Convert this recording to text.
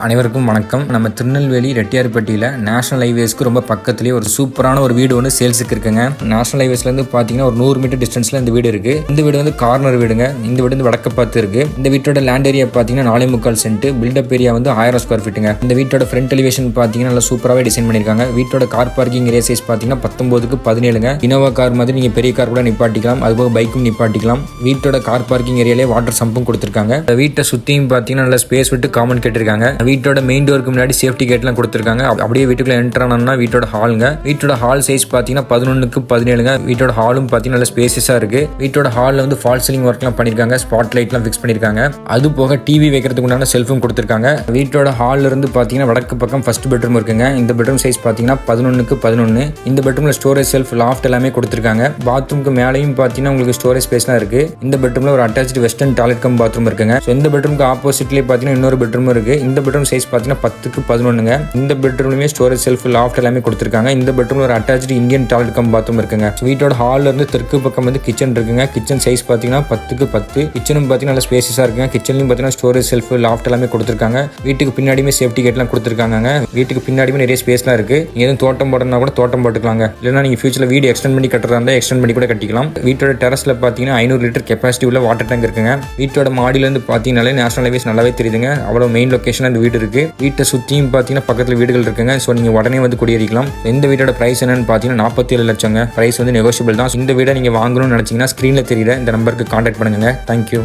அனைவருக்கும் வணக்கம். நம்ம திருநெல்வேலி ரெட்டியார்பட்டியில் நேஷனல் ஹைவேஸ்க்கு ரொம்ப பக்கத்துலேயே ஒரு சூப்பரான ஒரு வீடு ஒன்று சேல்ஸுக்கு இருக்குங்க. நேஷனல் ஹைவேஸ்லேருந்து பார்த்தீங்கன்னா ஒரு 100 மீட்டர் டிஸ்டன்ஸில் இந்த வீடு இருக்குது. இந்த வீடு வந்து கார்னர் வீடுங்க. இந்த வீடு வந்து வடக்க பார்த்து இருக்குது. இந்த வீட்டோட லேண்ட் ஏரியா பார்த்தீங்கன்னா 4.25 சென்ட். பில்டப் ஏரியா வந்து 1000 ஸ்கொயர் ஃபீட்டுங்க. இந்த வீட்டோட ஃப்ரண்ட் எலிவேஷன் பார்த்தீங்கன்னா நல்லா சூப்பராகவே டிசைன் பண்ணியிருக்காங்க. வீட்டோட கார் பார்க்கிங் ஏரியா சைஸ் பார்த்தீங்கன்னா 19க்கு 17ங்க. இனோவா கார் மாதிரி நீங்கள் பெரிய கார் கூட நிப்பாட்டிக்கலாம், அதுபோக பைக்கும் நிப்பாட்டிக்கலாம். வீட்டோட கார் பார்க்கிங் ஏரியாலே வாட்டர் சம்பும் கொடுத்துருக்காங்க. வீட்டை சுற்றியும் பார்த்தீங்கன்னா நல்லா ஸ்பேஸ் விட்டு காமன் கேட்டிருக்காங்க. வீட்டோட மெயின் டோருக்கு முன்னாடி சேஃப்டி கேட்லாம் கொடுத்துருக்காங்க. அப்படியே வீட்டுக்குள்ள என்டர் ஆனோம்னா வீட்டோட ஹாலுங்க. வீட்டோட ஹால் சைஸ் பார்த்தீங்கன்னா 11க்கு 17ங்க. வீட்டோட ஹாலும் பார்த்தீங்கன்னா நல்ல ஸ்பேசஸா இருக்கு. வீட்டோட ஹாலில் வந்து ஃபால் சீலிங் ஒர்க்லாம் பண்ணியிருக்காங்க, ஸ்பாட் லைட்லாம் ஃபிக்ஸ் பண்ணியிருக்காங்க. அது போக டிவி வைக்கிறதுக்கு உண்டான செல்ஃபும் கொடுத்துருக்காங்க. வீட்டோட ஹாலில் இருந்து பார்த்தீங்கன்னா வடக்கு பக்கம் ஃபர்ஸ்ட் பெட்ரூம் இருக்குங்க. இந்த பெட்ரூம் சைஸ் பார்த்தீங்கன்னா 11க்கு 11. இந்த பெட்ரூம்ல ஸ்டோரேஜ் செல்ஃப், லாஃப்ட் எல்லாமே கொடுத்துருக்காங்க. பாத்ரூமுக்கு மேலேயும் பார்த்தீங்கன்னா உங்களுக்கு ஸ்டோரேஜ் ஸ்பேஸ்லாம் இருக்கு. இந்த பெட்ரூம்ல ஒரு attached western toilet cum bathroom இருக்குங்க. இந்த பெட்ரூமுக்கு ஆப்போசிட்லேயே பார்த்தீங்கன்னா இன்னொரு பெட்ரூம் இருக்கு. இந்த பெட்ரூம் சைஸ் பார்த்தீங்கன்னா 10க்கு 11ங்க. இந்த பெட்ரூம்லயுமே ஸ்டோரேஜ் செல்ஃப், லாஃப்ட் எல்லாமே கொடுத்துருக்காங்க. இந்த பெட்ரூம்ல ஒரு attached Indian toilet cum bathroom இருக்குங்க. வீட்டோட ஹால்ல இருந்து தெற்கு பக்கம் வந்து கிச்சன் இருக்குங்க. கிச்சன் சைஸ் பார்த்தீங்கன்னா 10க்கு 10. கிச்சனும் பார்த்தீங்கன்னா நல்ல ஸ்பேசஸா இருக்குங்க. கிச்சன்லயும் பார்த்தீங்கன்னா ஸ்டோரேஜ் செல்ஃப், லாஃப்ட் எல்லாமே கொடுத்துருக்காங்க. வீட்டுக்கு பின்னாடியுமே சேஃப்டி கேட்லாம் கொடுத்துருக்காங்க. வீட்டுக்கு பின்னாடியுமே நிறைய ஸ்பேஸ்லாம் இருக்கு. எதுவும் தோட்டம் போடணும்னா கூட தோட்டம் போட்டுக்கலாங்க. இல்லைன்னா நீங்க ஃபியூச்சர்ல வீடு எக்ஸ்டெண்ட் பண்ணி கட்டுறதா இருந்தால் எக்ஸ்டெண்ட் பண்ணி கூட கட்டிக்கலாம். வீட்டோட டெரஸ்ல பார்த்தீங்கன்னா 500 லிட்டர் கெப்பாசிட்டி உள்ள வாட்டர் டேங்க் இருக்குங்க. வீட்டோட மாடியில இருந்து பார்த்தீங்கன்னாலே நேஷனல் ஹைவேஸ் நல்லாவே தெரியுதுங்க. அவ்வளவு மெயின் லொகேஷன் அந்த வீடு இருக்கு. வீட்டை சுற்றியும் பார்த்தீங்கன்னா பக்கத்தில் வீடுகள் இருக்குங்க. ஸோ நீங்கள் உடனே வந்து குடியேறிக்கலாம். இந்த வீட்டோட பிரைஸ் என்னன்னு பார்த்தீங்கன்னா 47 லட்சங்க. பிரைஸ் வந்து நெகோஷியபிள் தான். இந்த வீடை நீங்கள் வாங்கணும்னு நினச்சிங்கன்னா ஸ்க்ரீனில் தெரியுற இந்த நம்பருக்கு கான்டாக்ட் பண்ணுங்க. தேங்க்யூ.